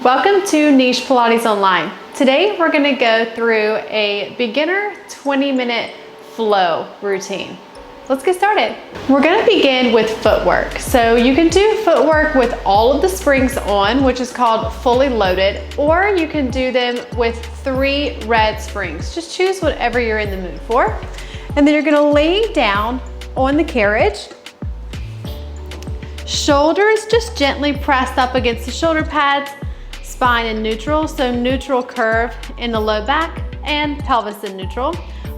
Welcome to Niche Pilates Online. Today we're going to go through a beginner 20-minute flow routine. Let's get started. We're going to begin with footwork. So you can do footwork with all of the springs on, which is called fully loaded, or you can do them with 3 red springs. Just choose whatever you're in the mood for. And then you're going to lay down on the carriage. Shoulders just gently pressed up against the shoulder pads. Spine in neutral, so neutral curve in the low back and pelvis in neutral.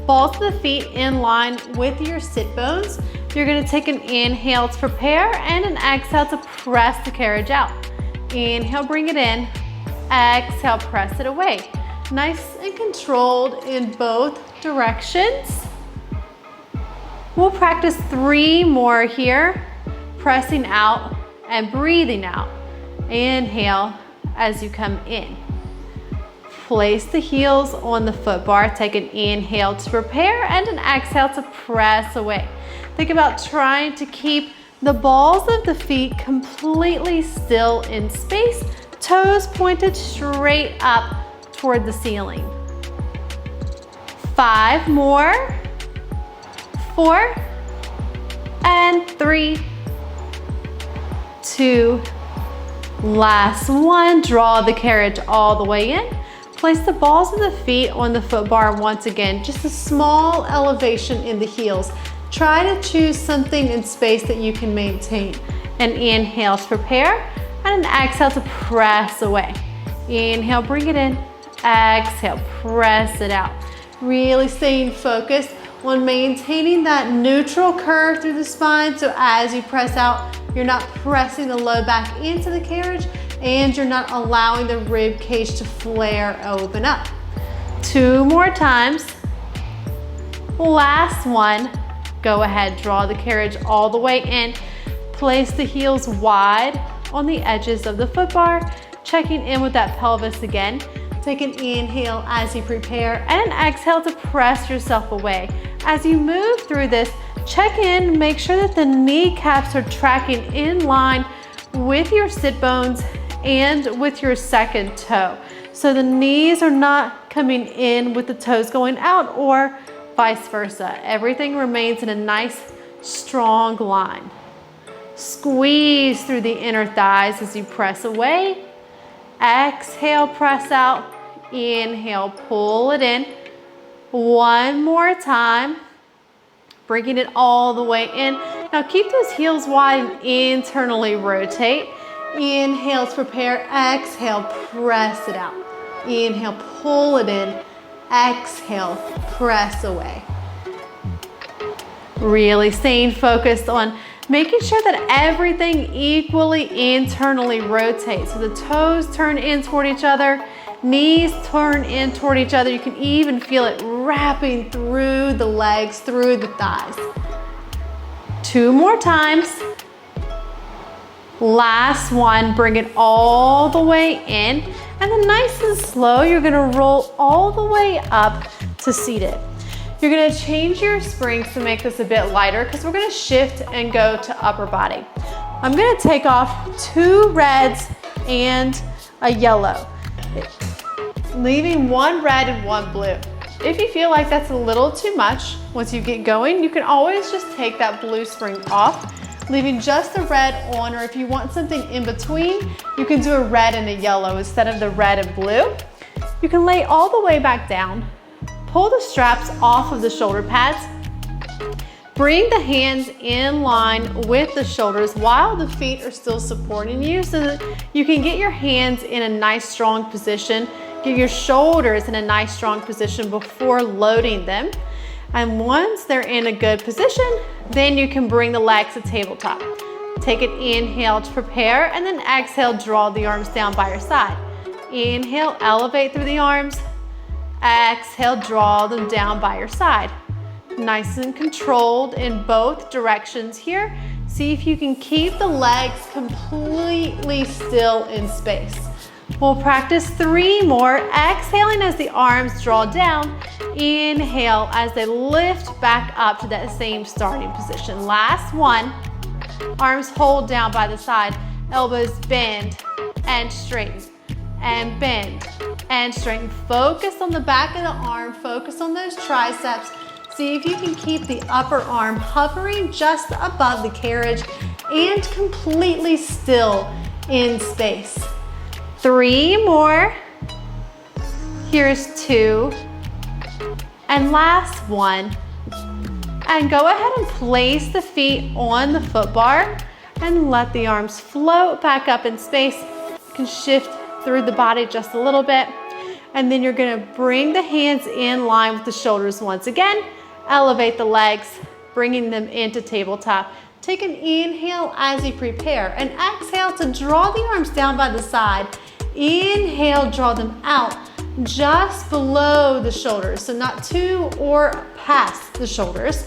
Balls of the feet in line with your sit bones. You're going to take an inhale to prepare and an exhale to press the carriage out. Inhale, bring it in. Exhale, press it away. Nice and controlled in both directions. We'll practice 3 more here. Pressing out and breathing out. Inhale as you come in. Place the heels on the foot bar. Take an inhale to prepare and an exhale to press away. Think about trying to keep the balls of the feet completely still in space, toes pointed straight up toward the ceiling. 5 more, 4, and 3, 2, last one. Draw the carriage all the way in. Place the balls of the feet on the foot bar once again. Just a small elevation in the heels. Try to choose something in space that you can maintain. An inhale to prepare and an exhale to press away. Inhale, bring it in. Exhale, press it out. Really staying focused on maintaining that neutral curve through the spine, so as you press out, you're not pressing the low back into the carriage and you're not allowing the rib cage to flare open up. 2 more times. Last one. Go ahead, draw the carriage all the way in. Place the heels wide on the edges of the foot bar, checking in with that pelvis again. Take an inhale as you prepare and an exhale to press yourself away. As you move through this, check in, make sure that the kneecaps are tracking in line with your sit bones and with your second toe. So the knees are not coming in with the toes going out or vice versa. Everything remains in a nice, strong line. Squeeze through the inner thighs as you press away. Exhale, press out. Inhale, pull it in. 1 more time. Bringing it all the way in. Now keep those heels wide and internally rotate. Inhale to prepare. Exhale, press it out. Inhale, pull it in. Exhale, press away. Really staying focused on making sure that everything equally internally rotates. So the toes turn in toward each other, knees turn in toward each other. You can even feel it wrapping through the legs, through the thighs. 2 more times. Last one, bring it all the way in. And then nice and slow, you're gonna roll all the way up to seated. You're gonna change your springs to make this a bit lighter because we're gonna shift and go to upper body. I'm gonna take off 2 reds and a yellow, leaving 1 red and 1 blue. If you feel like that's a little too much, once you get going, you can always just take that blue spring off, leaving just the red on, or if you want something in between, you can do a red and a yellow instead of the red and blue. You can lay all the way back down, pull the straps off of the shoulder pads, bring the hands in line with the shoulders while the feet are still supporting you so that you can get your hands in a nice strong position, get your shoulders in a nice strong position before loading them. And once they're in a good position, then you can bring the legs to tabletop. Take an inhale to prepare and then exhale, draw the arms down by your side. Inhale, elevate through the arms. Exhale, draw them down by your side. Nice and controlled in both directions here. See if you can keep the legs completely still in space. We'll practice 3 more, exhaling as the arms draw down. Inhale as they lift back up to that same starting position. Last one. Arms hold down by the side, elbows bend and straighten. and bend and straighten. Focus on the back of the arm, focus on those triceps. See if you can keep the upper arm hovering just above the carriage and completely still in space. 3 more. Here's 2. And last 1. And go ahead and place the feet on the foot bar and let the arms float back up in space. You can shift through the body just a little bit. And then you're gonna bring the hands in line with the shoulders once again. Elevate the legs, bringing them into tabletop. Take an inhale as you prepare, and exhale to draw the arms down by the side. Inhale, draw them out just below the shoulders, so not to or past the shoulders.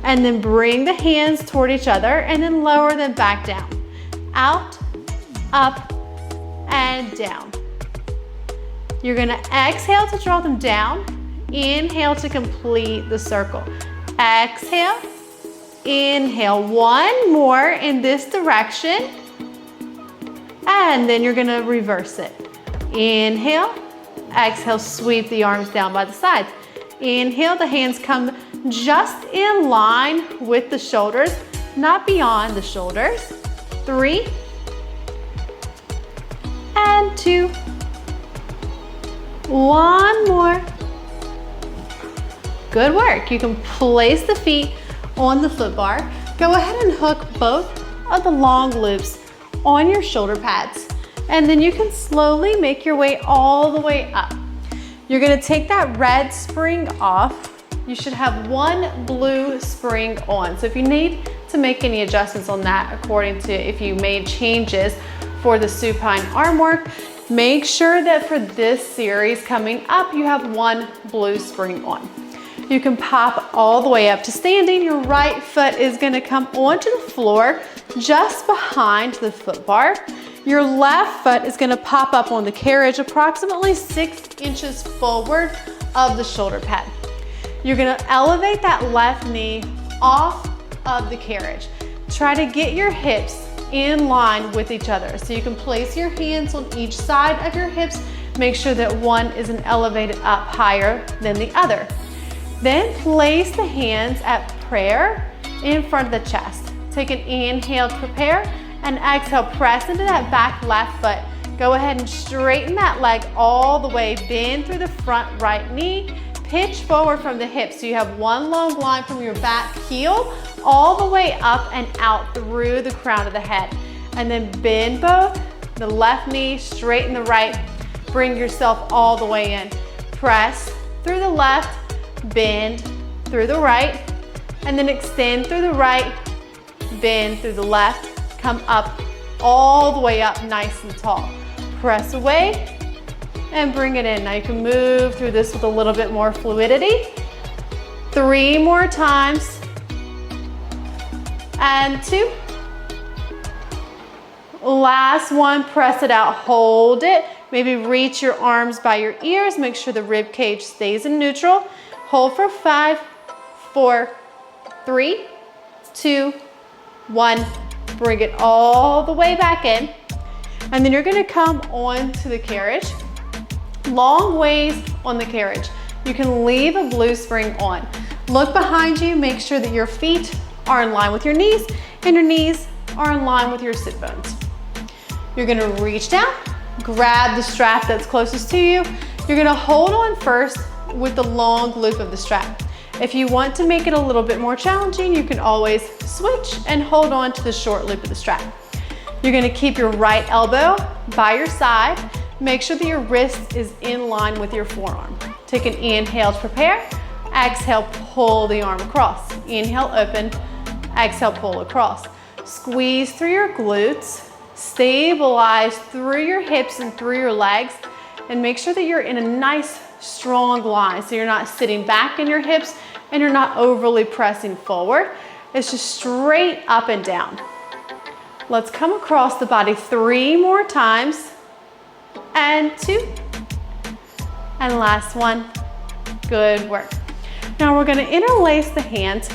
And then bring the hands toward each other and then lower them back down. Out, up, and down. You're gonna exhale to draw them down. Inhale to complete the circle. Exhale, inhale. 1 more in this direction. And then you're gonna reverse it. Inhale, exhale, sweep the arms down by the sides. Inhale, the hands come just in line with the shoulders, not beyond the shoulders. 3, and 2. 1 more. Good work. You can place the feet on the foot bar. Go ahead and hook both of the long loops on your shoulder pads. And then you can slowly make your way all the way up. You're gonna take that red spring off. You should have 1 blue spring on. So if you need to make any adjustments on that, according to if you made changes for the supine arm work, make sure that for this series coming up, you have 1 blue spring on. You can pop all the way up to standing. Your right foot is gonna come onto the floor just behind the foot bar. Your left foot is gonna pop up on the carriage approximately 6 inches forward of the shoulder pad. You're gonna elevate that left knee off of the carriage. Try to get your hips in line with each other. So you can place your hands on each side of your hips. Make sure that one isn't elevated up higher than the other. Then place the hands at prayer in front of the chest. Take an inhale to prepare and exhale, press into that back left foot. Go ahead and straighten that leg all the way, bend through the front right knee, pitch forward from the hips. So you have 1 long line from your back heel all the way up and out through the crown of the head. And then bend both, the left knee, straighten the right, bring yourself all the way in. Press through the left, bend through the right, and then extend through the right, bend through the left, come up all the way up nice and tall. Press away and bring it in. Now you can move through this with a little bit more fluidity. 3 more times. And 2. Last one, press it out, hold it. Maybe reach your arms by your ears. Make sure the rib cage stays in neutral. Hold for 5, 4, 3, 2, 1. Bring it all the way back in. And then you're gonna come onto the carriage. Long ways on the carriage. You can leave a blue spring on. Look behind you, make sure that your feet are in line with your knees and your knees are in line with your sit bones. You're gonna reach down, grab the strap that's closest to you. You're gonna hold on first with the long loop of the strap. If you want to make it a little bit more challenging, you can always switch and hold on to the short loop of the strap. You're gonna keep your right elbow by your side. Make sure that your wrist is in line with your forearm. Take an inhale to prepare. Exhale, pull the arm across. Inhale, open. Exhale, pull across. Squeeze through your glutes. Stabilize through your hips and through your legs. And make sure that you're in a nice, strong line. So you're not sitting back in your hips and you're not overly pressing forward. It's just straight up and down. Let's come across the body 3 more times. And 2. And last one. Good work. Now we're gonna interlace the hands,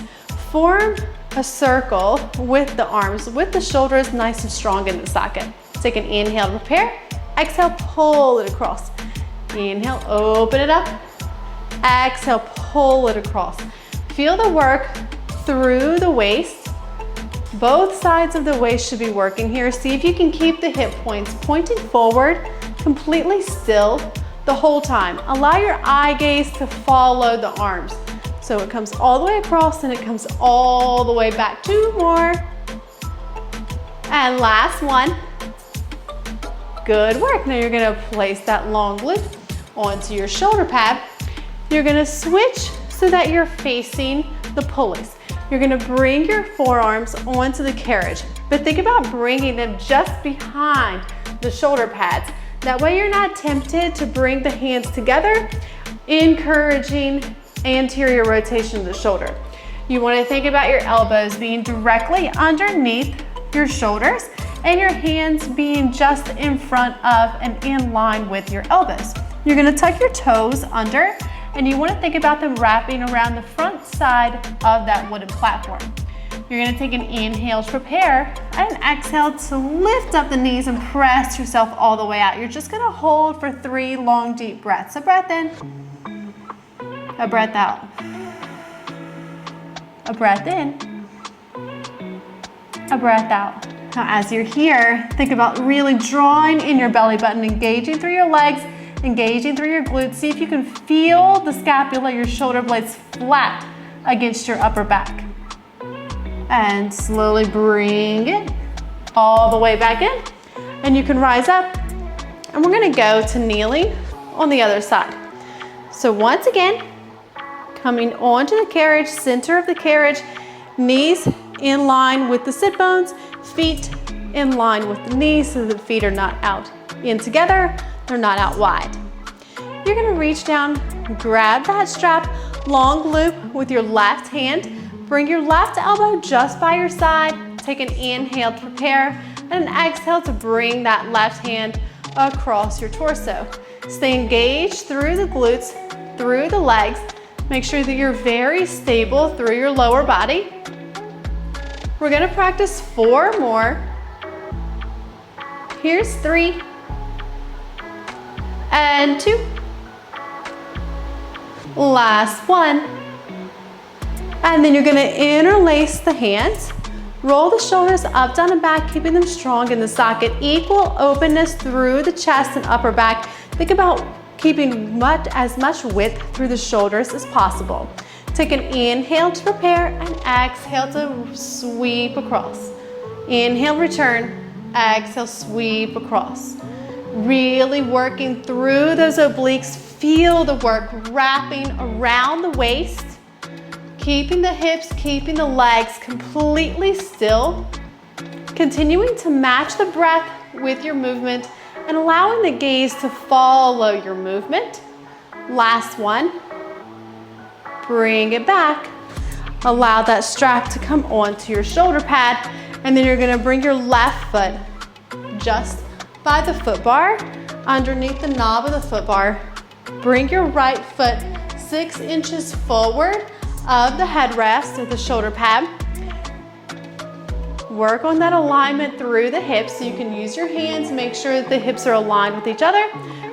form a circle with the arms, with the shoulders nice and strong in the socket. Take an inhale to prepare. Exhale, pull it across. Inhale, open it up. Exhale, pull it across. Feel the work through the waist. Both sides of the waist should be working here. See if you can keep the hip points pointing forward, completely still the whole time. Allow your eye gaze to follow the arms. So it comes all the way across and it comes all the way back. 2 more. And last one. Good work. Now you're gonna place that long loop onto your shoulder pad. You're gonna switch so that you're facing the pulleys. You're gonna bring your forearms onto the carriage, but think about bringing them just behind the shoulder pads. That way you're not tempted to bring the hands together, encouraging anterior rotation of the shoulder. You wanna think about your elbows being directly underneath your shoulders and your hands being just in front of and in line with your elbows. You're gonna tuck your toes under and you wanna think about them wrapping around the front side of that wooden platform. You're gonna take an inhale to prepare and an exhale to lift up the knees and press yourself all the way out. You're just gonna hold for 3 long, deep breaths. A breath in, a breath out. A breath in, a breath out. Now as you're here, think about really drawing in your belly button, engaging through your legs, engaging through your glutes. See if you can feel the scapula, your shoulder blades flat against your upper back. And slowly bring it all the way back in. And you can rise up. And we're gonna go to kneeling on the other side. So once again, coming onto the carriage, center of the carriage, knees in line with the sit bones, feet in line with the knees so the feet are not out in together, they're not out wide. You're gonna reach down, grab that strap, long loop with your left hand, bring your left elbow just by your side, take an inhale to prepare, and an exhale to bring that left hand across your torso. Stay engaged through the glutes, through the legs. Make sure that you're very stable through your lower body. We're gonna practice 4 more. Here's 3. And 2. Last one. And then you're gonna interlace the hands. Roll the shoulders up, down, and back, keeping them strong in the socket. Equal openness through the chest and upper back. Think about keeping as much width through the shoulders as possible. Take an inhale to prepare and exhale to sweep across. Inhale, return. Exhale, sweep across. Really working through those obliques. Feel the work wrapping around the waist. Keeping the hips, keeping the legs completely still. Continuing to match the breath with your movement and allowing the gaze to follow your movement. Last one. Bring it back. Allow that strap to come onto your shoulder pad, and then you're gonna bring your left foot just by the foot bar, underneath the knob of the foot bar. Bring your right foot 6 inches forward of the headrest or the shoulder pad. Work on that alignment through the hips so you can use your hands, make sure that the hips are aligned with each other.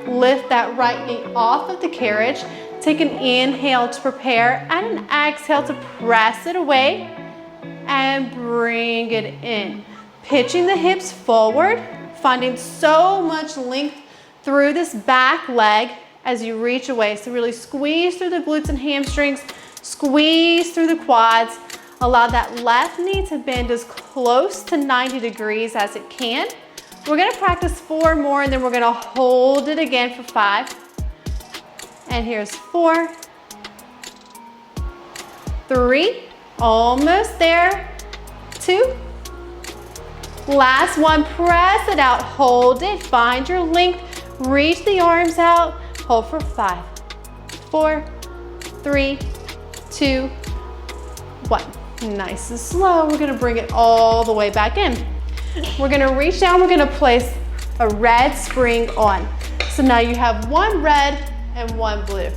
Lift that right knee off of the carriage. Take an inhale to prepare and an exhale to press it away and bring it in. Pitching the hips forward, finding so much length through this back leg as you reach away. So really squeeze through the glutes and hamstrings, squeeze through the quads. Allow that left knee to bend as close to 90 degrees as it can. We're gonna practice 4 more and then we're gonna hold it again for 5. And here's 4, 3, almost there, 2. Last one, press it out, hold it, find your length, reach the arms out, hold for 5, 4, 3, 2, 1. Nice and slow. We're gonna bring it all the way back in. We're gonna reach down, we're gonna place a red spring on. So now you have 1 red and 1 blue.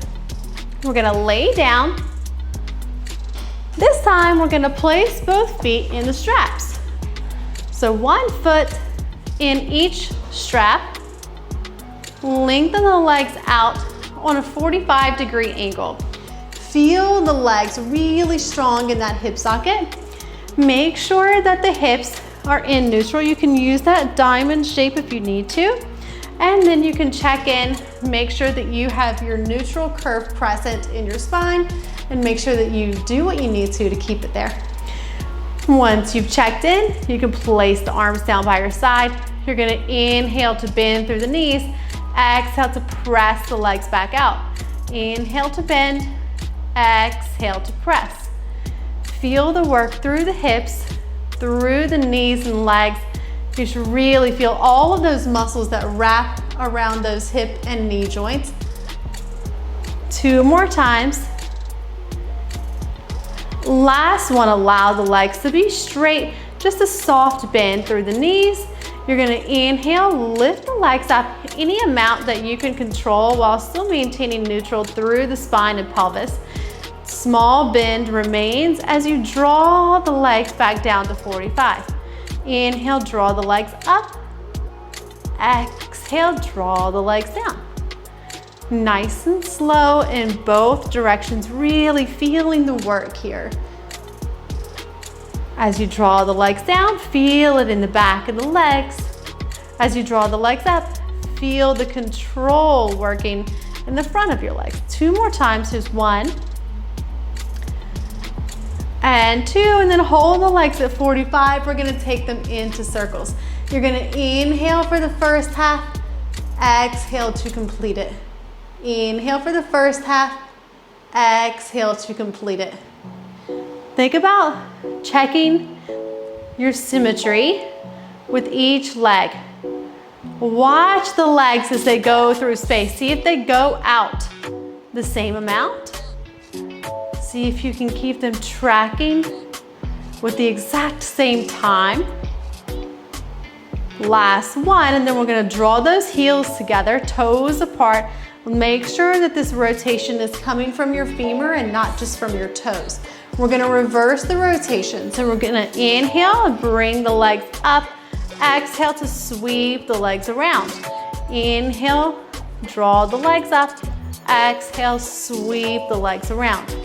We're gonna lay down. This time we're gonna place both feet in the straps. So 1 foot in each strap. Lengthen the legs out on a 45-degree angle. Feel the legs really strong in that hip socket. Make sure that the hips are in neutral. You can use that diamond shape if you need to. And then you can check in, make sure that you have your neutral curve present in your spine, and make sure that you do what you need to keep it there. Once you've checked in, you can place the arms down by your side. You're gonna inhale to bend through the knees. Exhale to press the legs back out. Inhale to bend, exhale to press. Feel the work through the hips, through the knees and legs. You should really feel all of those muscles that wrap around those hip and knee joints. 2 more times. Last one, allow the legs to be straight, just a soft bend through the knees. You're gonna inhale, lift the legs up any amount that you can control while still maintaining neutral through the spine and pelvis. Small bend remains as you draw the legs back down to 45. Inhale, draw the legs up. Exhale, draw the legs down. Nice and slow in both directions, really feeling the work here. As you draw the legs down, feel it in the back of the legs. As you draw the legs up, feel the control working in the front of your legs. 2 more times, here's 1 and 2, and then hold the legs at 45. We're gonna take them into circles. You're gonna inhale for the first half, exhale to complete it. Inhale for the first half, exhale to complete it. Think about checking your symmetry with each leg. Watch the legs as they go through space. See if they go out the same amount. See if you can keep them tracking with the exact same time. Last one, and then we're gonna draw those heels together, toes apart. Make sure that this rotation is coming from your femur and not just from your toes. We're gonna reverse the rotation. So we're gonna inhale and bring the legs up. Exhale to sweep the legs around. Inhale, draw the legs up. Exhale, sweep the legs around.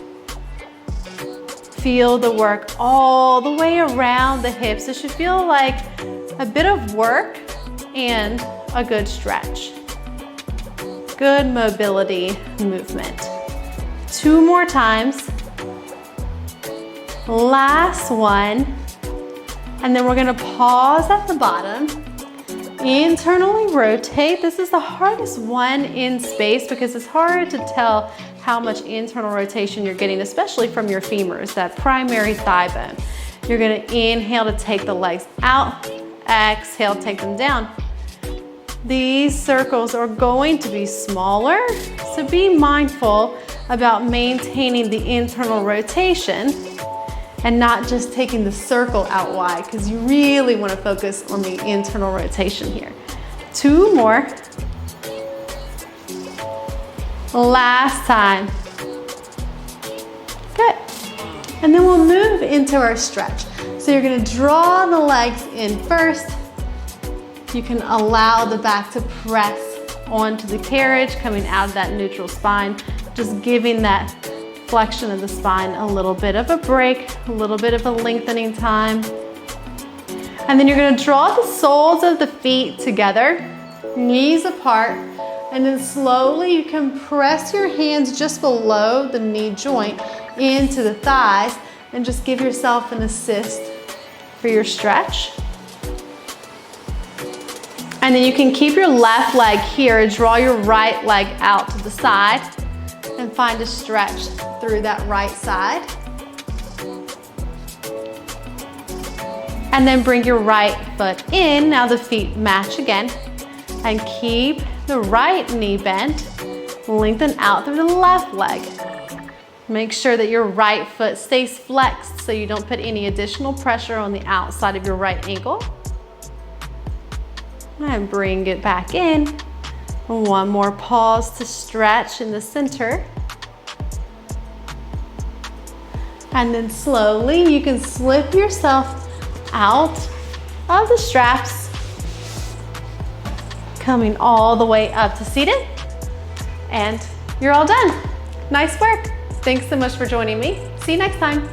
Feel the work all the way around the hips. It should feel like a bit of work and a good stretch. Good mobility movement. 2 more times. Last one. And then we're gonna pause at the bottom. Internally rotate. This is the hardest one in space because it's hard to tell how much internal rotation you're getting, especially from your femurs, that primary thigh bone. You're gonna inhale to take the legs out. Exhale, take them down. These circles are going to be smaller, so be mindful about maintaining the internal rotation and not just taking the circle out wide, because you really want to focus on the internal rotation here. 2 more. Last time. Good. And then we'll move into our stretch. So you're going to draw the legs in first. You can allow the back to press onto the carriage, coming out of that neutral spine, just giving that flexion of the spine a little bit of a break, a little bit of a lengthening time. And then you're gonna draw the soles of the feet together, knees apart, and then slowly you can press your hands just below the knee joint into the thighs and just give yourself an assist for your stretch. And then you can keep your left leg here, draw your right leg out to the side and find a stretch through that right side. And then bring your right foot in. Now the feet match again. And keep the right knee bent. Lengthen out through the left leg. Make sure that your right foot stays flexed so you don't put any additional pressure on the outside of your right ankle. And bring it back in. One more pause to stretch in the center. And then slowly you can slip yourself out of the straps. Coming all the way up to seated. And you're all done. Nice work. Thanks so much for joining me. See you next time.